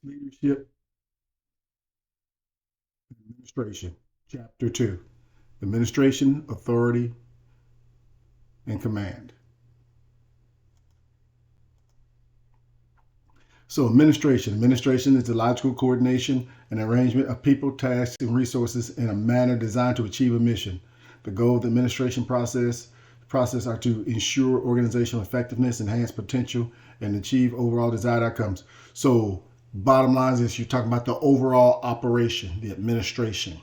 Leadership Administration, Chapter 2, Administration, Authority, and Command. So administration is the logical coordination and arrangement of people, tasks, and resources in a manner designed to achieve a mission. The goal of the administration process are to ensure organizational effectiveness, enhance potential, and achieve overall desired outcomes. So bottom line is you're talking about the overall operation, the administration.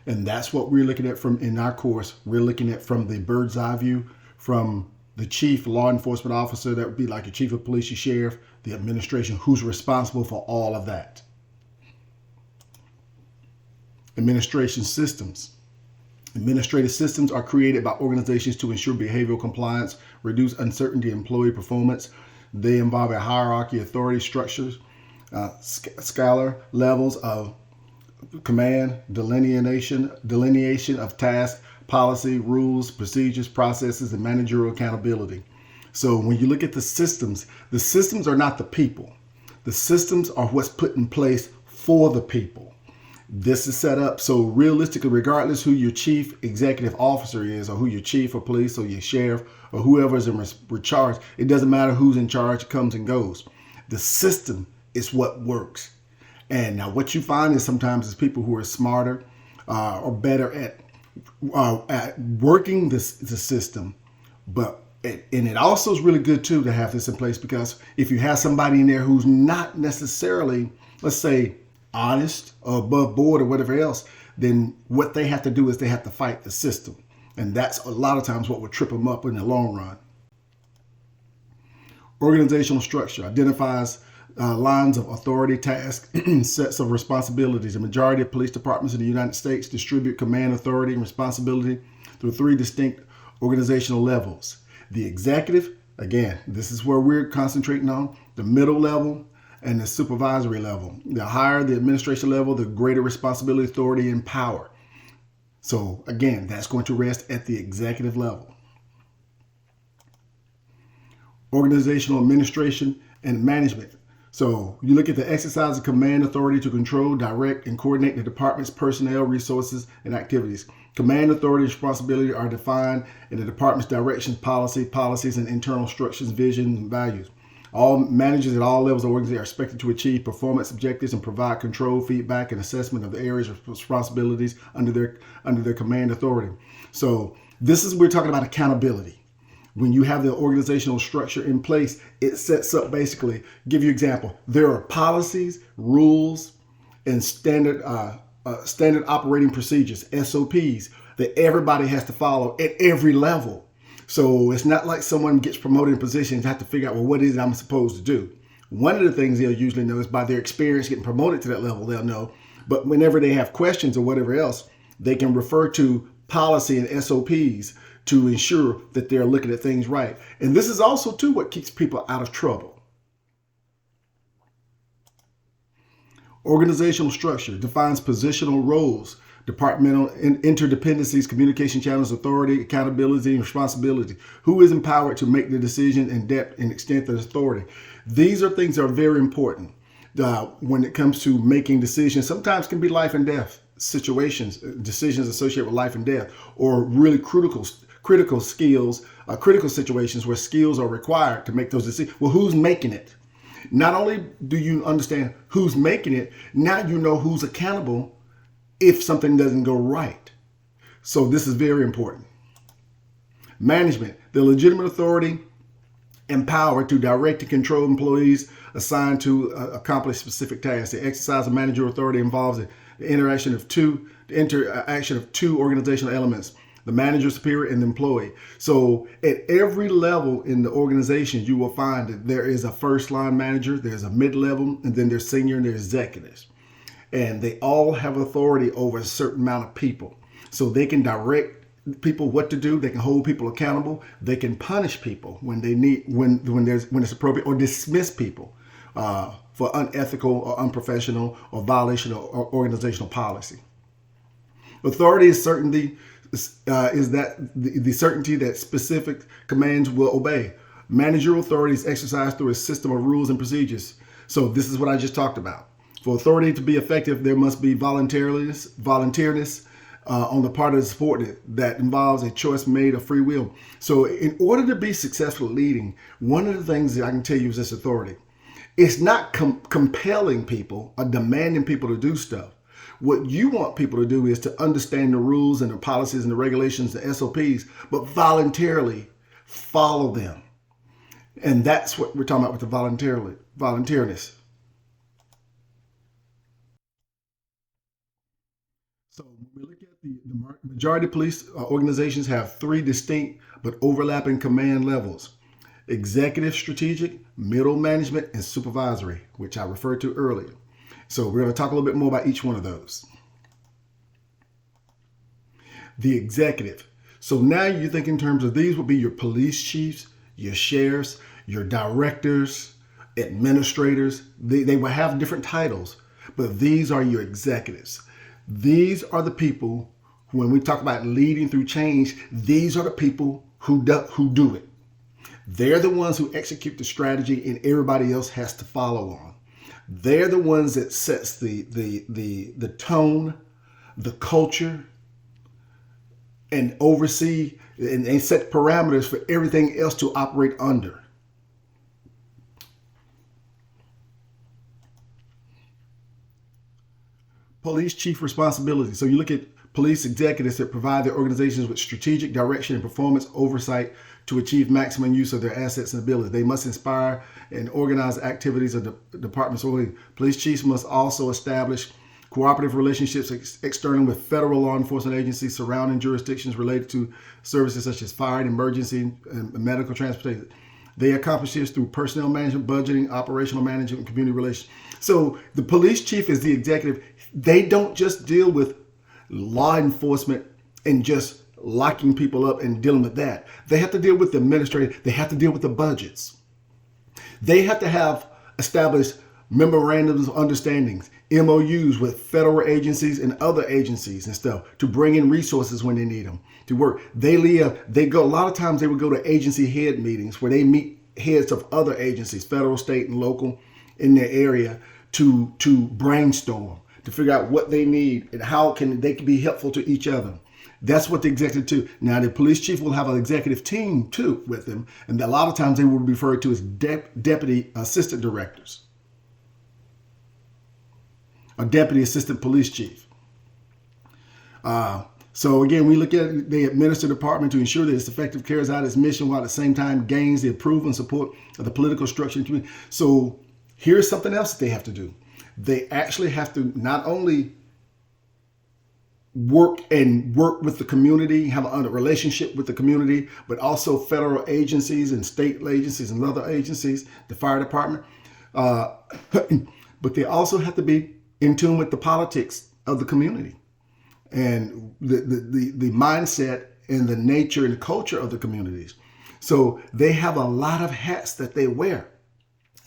And that's what we're looking at from in our course. We're looking at from the bird's eye view, from the chief law enforcement officer, that would be like your chief of police, your sheriff, the administration, who's responsible for all of that. Administration systems. Administrative systems are created by organizations to ensure behavioral compliance, reduce uncertainty in employee performance. They involve a hierarchy, authority structures, scalar levels of command, delineation of tasks, policy, rules, procedures, processes, and managerial accountability. So when you look at the systems are not the people. The systems are what's put in place for the people. This is set up so realistically, regardless who your chief executive officer is, or who your chief of police or your sheriff or whoever is in charge, it doesn't matter who's in charge, comes and goes. The system is what works. And now what you find is sometimes is people who are smarter or better at working the system, and it also is really good too to have this in place, because if you have somebody in there who's not necessarily, let's say, honest or above board or whatever else, then what they have to do is they have to fight the system. And that's a lot of times what would trip them up in the long run. Organizational structure identifies lines of authority, tasks, sets of responsibilities. The majority of police departments in the United States distribute command, authority, and responsibility through three distinct organizational levels. The executive, again, this is where we're concentrating on, the middle level, and the supervisory level. The higher the administration level, the greater responsibility, authority, and power. So again, that's going to rest at the executive level. Organizational administration and management. So you look at the exercise of command authority to control, direct, and coordinate the department's personnel, resources, and activities. Command authority and responsibility are defined in the department's directions, policies, and internal structures, vision, and values. All managers at all levels of the organization are expected to achieve performance objectives and provide control, feedback, and assessment of the areas of responsibilities under their command authority. So we're talking about accountability. When you have the organizational structure in place, it sets up basically, give you an example, there are policies, rules, and standard operating procedures, SOPs, that everybody has to follow at every level. So it's not like someone gets promoted in positions and have to figure out, well, what is it I'm supposed to do? One of the things they'll usually know is by their experience getting promoted to that level, they'll know. But whenever they have questions or whatever else, they can refer to policy and SOPs to ensure that they're looking at things right. And this is also, too, what keeps people out of trouble. Organizational structure defines positional roles, departmental interdependencies, communication channels, authority, accountability, and responsibility. Who is empowered to make the decision and depth and extent of authority? These are things that are very important when it comes to making decisions. Sometimes can be life and death situations, decisions associated with life and death, or really critical skills, critical situations where skills are required to make those decisions. Well, who's making it? Not only do you understand who's making it, now you know who's accountable if something doesn't go right. So this is very important. Management, the legitimate authority and power to direct and control employees assigned to accomplish specific tasks. The exercise of managerial authority involves the interaction of two organizational elements: the manager, superior, and the employee. So at every level in the organization, you will find that there is a first line manager, there's a mid-level, and then there's senior and there's executives. And they all have authority over a certain amount of people. So they can direct people what to do, they can hold people accountable, they can punish people when it's appropriate, or dismiss people for unethical or unprofessional or violation of organizational policy. Authority is certainty. Is that the certainty that specific commands will obey. Managerial authority is exercised through a system of rules and procedures. So this is what I just talked about. For authority to be effective, there must be voluntariness on the part of the subordinate that involves a choice made of free will. So in order to be successful at leading, one of the things that I can tell you is this authority. It's not compelling people or demanding people to do stuff. What you want people to do is to understand the rules and the policies and the regulations, the SOPs, but voluntarily follow them. And that's what we're talking about with the voluntariness. So when we look at the majority of police organizations have three distinct but overlapping command levels: executive strategic, middle management, and supervisory, which I referred to earlier. So we're going to talk a little bit more about each one of those. The executive. So now you think in terms of these would be your police chiefs, your sheriffs, your directors, administrators. They will have different titles, but these are your executives. These are the people, when we talk about leading through change, these are the people who do it. They're the ones who execute the strategy and everybody else has to follow on. They're the ones that sets the tone, the culture, and oversee and set parameters for everything else to operate under. Police chief responsibility. So you look at police executives that provide their organizations with strategic direction and performance oversight to achieve maximum use of their assets and abilities. They must inspire and organize activities of the department's organization. Police chiefs must also establish cooperative relationships external with federal law enforcement agencies surrounding jurisdictions related to services such as fire and emergency and medical transportation. They accomplish this through personnel management, budgeting, operational management, and community relations. So the police chief is the executive. They don't just deal with law enforcement and just locking people up and dealing with that. They have to deal with the administrative. They have to deal with the budgets. They have to have established memorandums of understandings, MOUs with federal agencies and other agencies and stuff to bring in resources when they need them to work. They go, a lot of times they would go to agency head meetings where they meet heads of other agencies, federal, state, and local in their area to brainstorm, to figure out what they need and how they can be helpful to each other. That's what the executive do. Now, the police chief will have an executive team too with them, and a lot of times they will be referred to as deputy assistant directors, a deputy assistant police chief. So again, we look at it, they administer the department to ensure that its effective carries out its mission while at the same time gains the approval and support of the political structure and community. So here's something else that they have to do. They actually have to not only work with the community, have a relationship with the community, but also federal agencies and state agencies and other agencies, the fire department. But they also have to be in tune with the politics of the community and the mindset and the nature and the culture of the communities. So they have a lot of hats that they wear.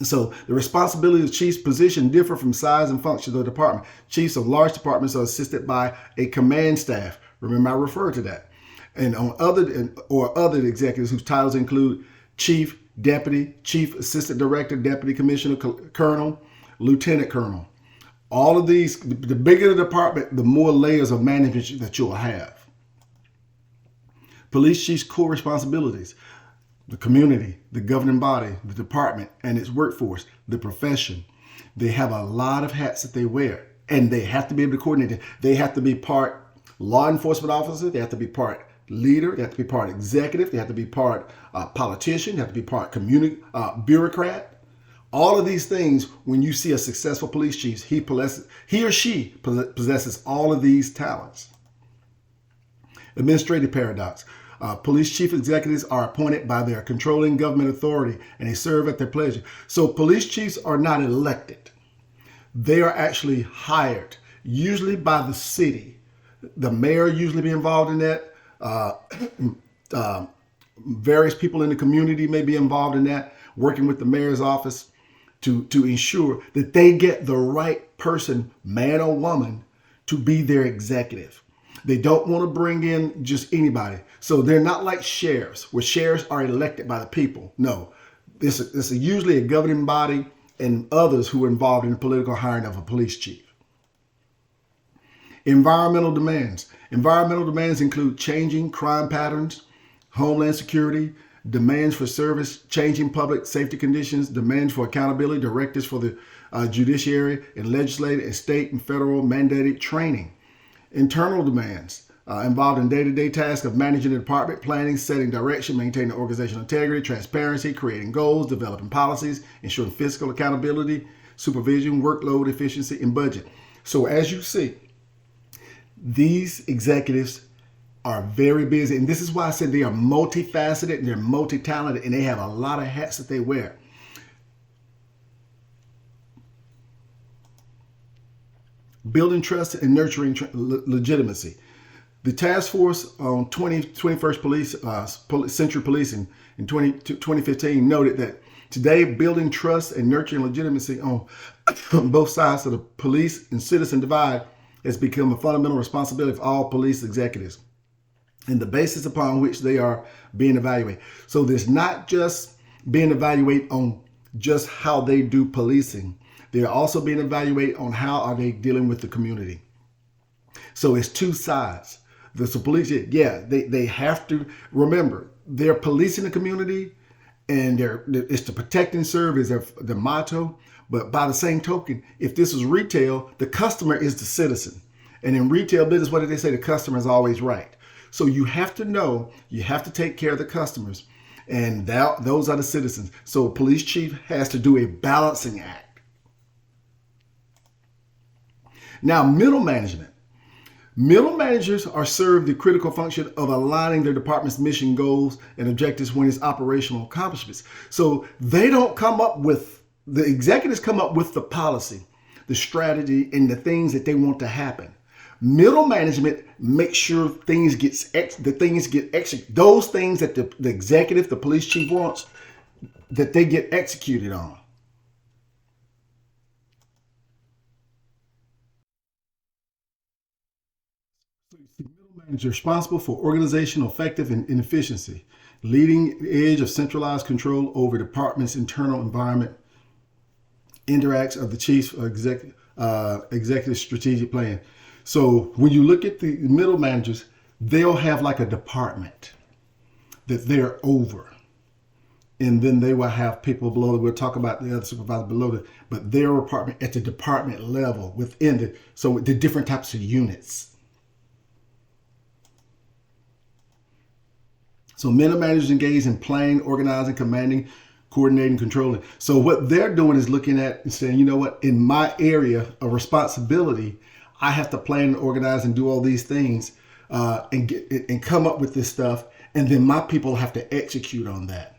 So the responsibility of the chief's position differ from size and function of the department. Chiefs of large departments are assisted by a command staff. Remember, I referred to that. And on other executives whose titles include chief, deputy, chief assistant director, deputy commissioner, colonel, lieutenant colonel. All of these, the bigger the department, the more layers of management that you'll have. Police chief's core responsibilities: the community, the governing body, the department and its workforce, the profession. They have a lot of hats that they wear, and they have to be able to coordinate it. They have to be part law enforcement officer. They have to be part leader. They have to be part executive. They have to be part politician. They have to be part community bureaucrat. All of these things, when you see a successful police chief, he or she possesses all of these talents. Administrative paradox. Police chief executives are appointed by their controlling government authority and they serve at their pleasure. So police chiefs are not elected. They are actually hired, usually by the city. The mayor usually be involved in that. Various people in the community may be involved in that, working with the mayor's office to ensure that they get the right person, man or woman, to be their executive. They don't want to bring in just anybody. So they're not like sheriffs, where sheriffs are elected by the people. No, this is usually a governing body and others who are involved in the political hiring of a police chief. Environmental demands. Environmental demands include changing crime patterns, homeland security, demands for service, changing public safety conditions, demands for accountability, directives for the judiciary and legislative and state and federal mandated training. Internal demands involved in day-to-day tasks of managing the department, planning, setting direction, maintaining organizational integrity, transparency, creating goals, developing policies, ensuring fiscal accountability, supervision, workload efficiency, and budget. So as you see, these executives are very busy. And this is why I said they are multifaceted and they're multi-talented and they have a lot of hats that they wear. Building trust and nurturing legitimacy. The task force on 21st Century Policing in 2015 noted that today building trust and nurturing legitimacy on both sides of the police and citizen divide has become a fundamental responsibility of all police executives and the basis upon which they are being evaluated. So there's not just being evaluated on just how they do policing. They're also being evaluated on how are they dealing with the community. So it's two sides. The police, yeah, they have to remember they're policing the community and it's to protect and serve is their motto. But by the same token, if this is retail, the customer is the citizen. And in retail business, what do they say? The customer is always right. So you have to know, you have to take care of the customers. And those are the citizens. So a police chief has to do a balancing act. Now, middle management. Middle managers are served the critical function of aligning their department's mission goals and objectives when it's operational accomplishments. So they don't come up with, the executives come up with the policy, the strategy, and the things that they want to happen. Middle management makes sure things get executed. Those things that the executive, the police chief wants, that they get executed on. Middle manager responsible for organizational effectiveness and efficiency, leading the edge of centralized control over department's internal environment, interacts of the chief's executive strategic plan. So when you look at the middle managers, they'll have like a department that they're over. And then they will have people below them. We'll talk about the other supervisors below them, but their department at the department level within so the different types of units. So middle managers engage in planning, organizing, commanding, coordinating, controlling. So what they're doing is looking at and saying, you know what, in my area of responsibility, I have to plan, organize, and do all these things and come up with this stuff. And then my people have to execute on that.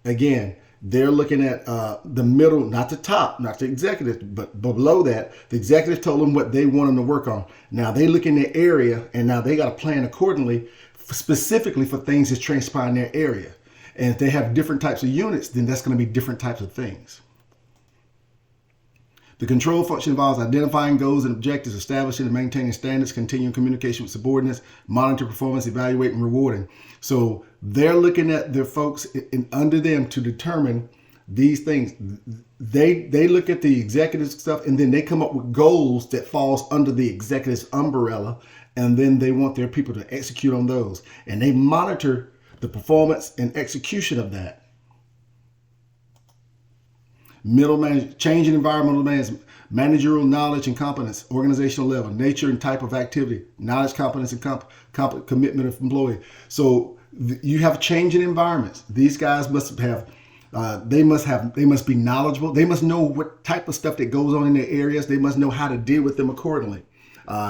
Again, they're looking at the middle, not the top, not the executive, but below that. The executive told them what they want them to work on. Now they look in their area and now they got to plan accordingly, specifically for things that transpire in their area. And if they have different types of units, then that's going to be different types of things. The control function involves identifying goals and objectives, establishing and maintaining standards, continuing communication with subordinates, monitor performance, evaluating, and rewarding. So they're looking at their folks under them to determine these things. They look at the executive stuff and then they come up with goals that falls under the executive's umbrella. And then they want their people to execute on those. And they monitor the performance and execution of that. Middle management, change in environmental management, managerial knowledge and competence, organizational level, nature and type of activity, knowledge, competence, and commitment of employee. So you have changing environments. These guys must have, they must be knowledgeable. They must know what type of stuff that goes on in their areas. They must know how to deal with them accordingly.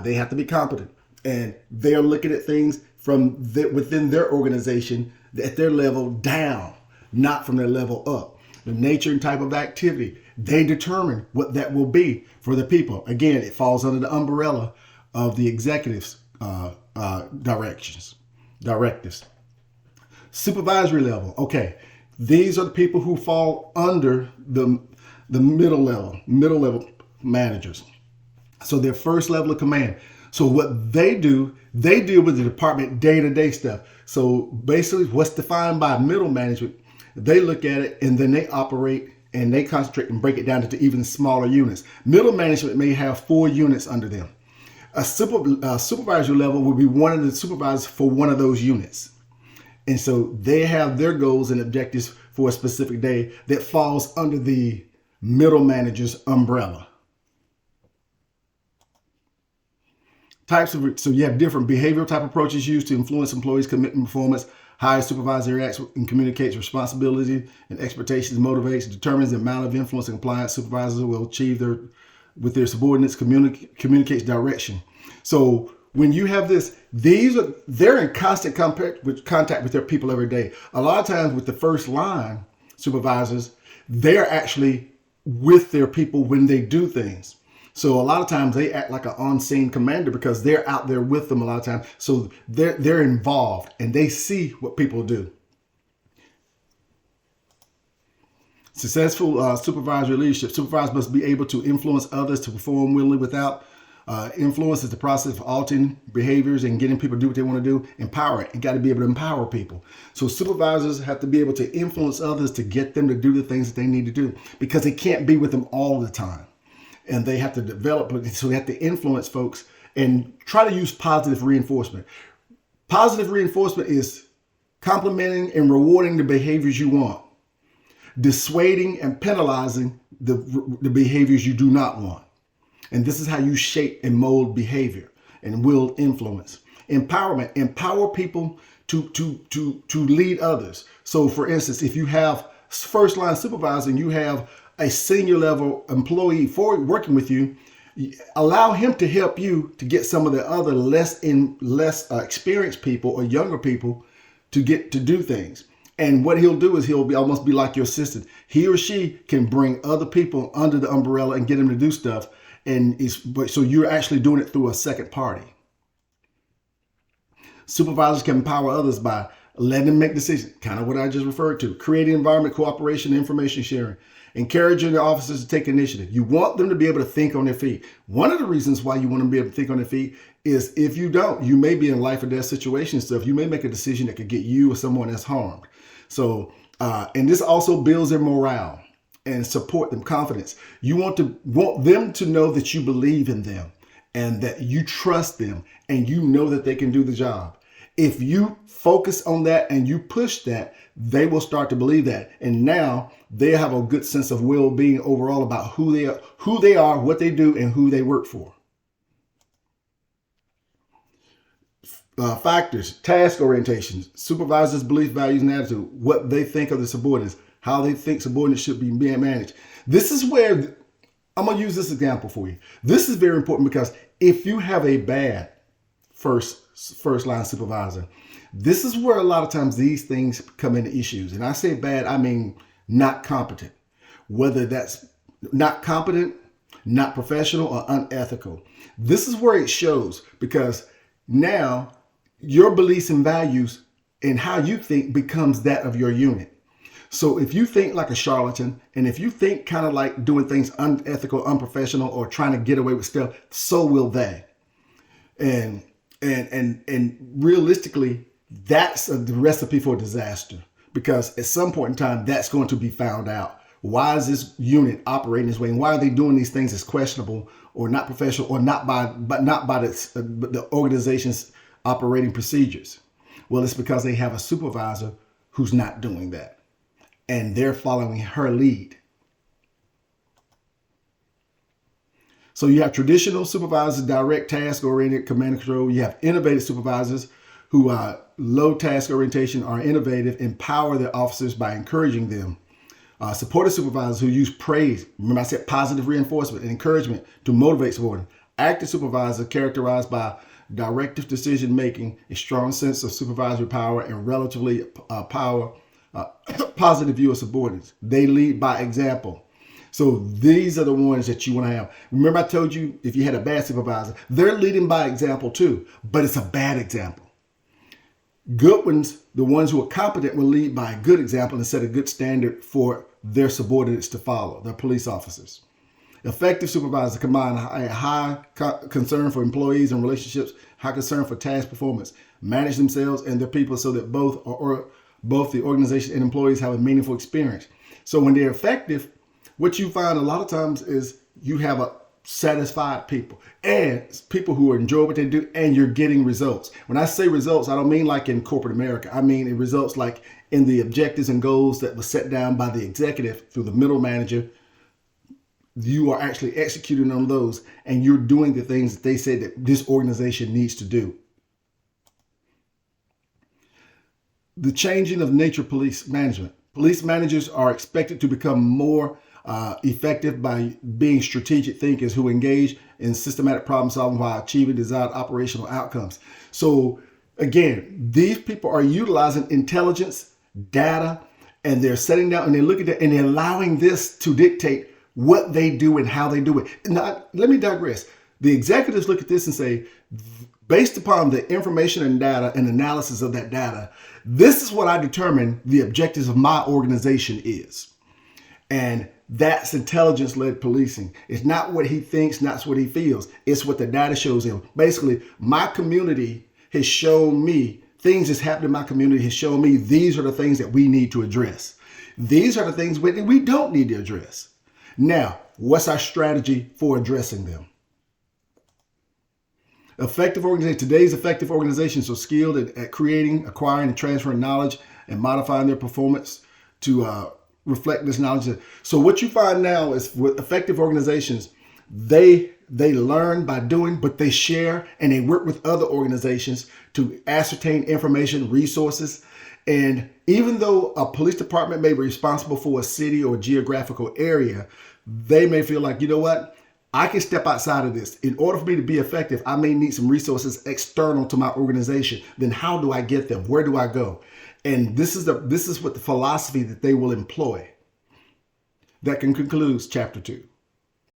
They have to be competent, and they are looking at things from within their organization at their level down, not from their level up. The nature and type of activity, they determine what that will be for the people. Again, it falls under the umbrella of the executive's directives. Supervisory level. Okay, these are the people who fall under the middle level managers. So their first level of command. So what they do, they deal with the department day-to-day stuff. So basically what's defined by middle management, they look at it and then they operate and they concentrate and break it down into even smaller units. Middle management may have 4 units under them. A supervisor level will be one of the supervisors for one of those units. And so they have their goals and objectives for a specific day that falls under the middle manager's umbrella. So you have different behavioral type approaches used to influence employees' commitment performance. How a supervisor reacts and communicates responsibility and expectations, motivates, determines the amount of influence and compliance supervisors will achieve with their subordinates, communicates direction. So when you have this, they're in constant contact with their people every day. A lot of times with the first line supervisors, they're actually with their people when they do things. So a lot of times they act like an on-scene commander because they're out there with them a lot of times. So they're involved and they see what people do. Successful supervisory leadership. Supervisors must be able to influence others to perform willingly without influence is the process of altering behaviors and getting people to do what they want to do. Empower. You got to be able to empower people. So supervisors have to be able to influence others to get them to do the things that they need to do because they can't be with them all the time. And they have to develop, so they have to influence folks and try to use positive reinforcement. Positive reinforcement is complimenting and rewarding the behaviors you want, dissuading and penalizing the behaviors you do not want. And this is how you shape and mold behavior and will influence. Empowerment, empower people to lead others. So for instance, if you have first line supervisor and you have a senior level employee working with you, allow him to help you to get some of the other less experienced people or younger people to get to do things. And what he'll do is he'll almost be like your assistant. He or she can bring other people under the umbrella and get them to do stuff. So you're actually doing it through a second party. Supervisors can empower others by letting them make decisions, kind of what I just referred to. Creating environment, cooperation, information sharing. Encouraging the officers to take initiative. You want them to be able to think on their feet. One of the reasons why you want them to be able to think on their feet is if you don't, you may be in life or death situation stuff. You may make a decision that could get you or someone else harmed. So, and this also builds their morale and support them, confidence. You want them to know that you believe in them and that you trust them and you know that they can do the job. If you focus on that and you push that, they will start to believe that. And now they have a good sense of well-being overall about who they are, what they do, and who they work for. Factors, task orientation, supervisors' beliefs, values, and attitude, what they think of the subordinates, how they think subordinates should be being managed. This is where I'm going to use this example for you. This is very important because if you have a bad first line supervisor, this is where a lot of times these things come into issues. And I say bad, I mean not competent. Whether that's not competent, not professional, or unethical. This is where it shows because now your beliefs and values and how you think becomes that of your unit. So if you think like a charlatan and if you think kind of like doing things unethical, unprofessional, or trying to get away with stuff, so will they. And realistically, that's the recipe for disaster because at some point in time, that's going to be found out. Why is this unit operating this way? And why are they doing these things as questionable or not professional or not by the organization's operating procedures? Well, it's because they have a supervisor who's not doing that and they're following her lead. So you have traditional supervisors, direct task-oriented command and control. You have innovative supervisors who are low task orientation, are innovative, empower their officers by encouraging them. Supportive supervisors who use praise. Remember I said positive reinforcement and encouragement to motivate subordinates. Active supervisors characterized by directive decision-making, a strong sense of supervisory power, and relatively positive view of subordinates. They lead by example. So these are the ones that you want to have. Remember I told you if you had a bad supervisor, they're leading by example too, but it's a bad example. Good ones, the ones who are competent, will lead by a good example and set a good standard for their subordinates to follow, their police officers. Effective supervisors combine a high concern for employees and relationships, high concern for task performance, manage themselves and their people so that both the organization and employees have a meaningful experience. So when they're effective, what you find a lot of times is you have a satisfied people and people who enjoy what they do, and you're getting results. When I say results, I don't mean like in corporate America. I mean in results like in the objectives and goals that were set down by the executive through the middle manager. You are actually executing on those, and you're doing the things that they say that this organization needs to do. The changing of nature of police management. Police managers are expected to become more effective by being strategic thinkers who engage in systematic problem solving while achieving desired operational outcomes. So again, these people are utilizing intelligence, data, and they're setting down and they're looking at and they're allowing this to dictate what they do and how they do it. Now, let me digress. The executives look at this and say, based upon the information and data and analysis of that data, this is what I determine the objectives of my organization is. And that's intelligence-led policing. It's not what he thinks, not what he feels. It's what the data shows him. Basically, my community has shown me, things that's happened in my community has shown me these are the things that we need to address. These are the things we don't need to address. Now, what's our strategy for addressing them? Today's effective organizations are skilled at creating, acquiring, and transferring knowledge and modifying their performance to reflect this knowledge. So what you find now is with effective organizations, they learn by doing, but they share and they work with other organizations to ascertain information, resources. And even though a police department may be responsible for a city or geographical area, they may feel like, you know what? I can step outside of this. In order for me to be effective, I may need some resources external to my organization. Then how do I get them? Where do I go? And this is what the philosophy that they will employ. That concludes chapter 2.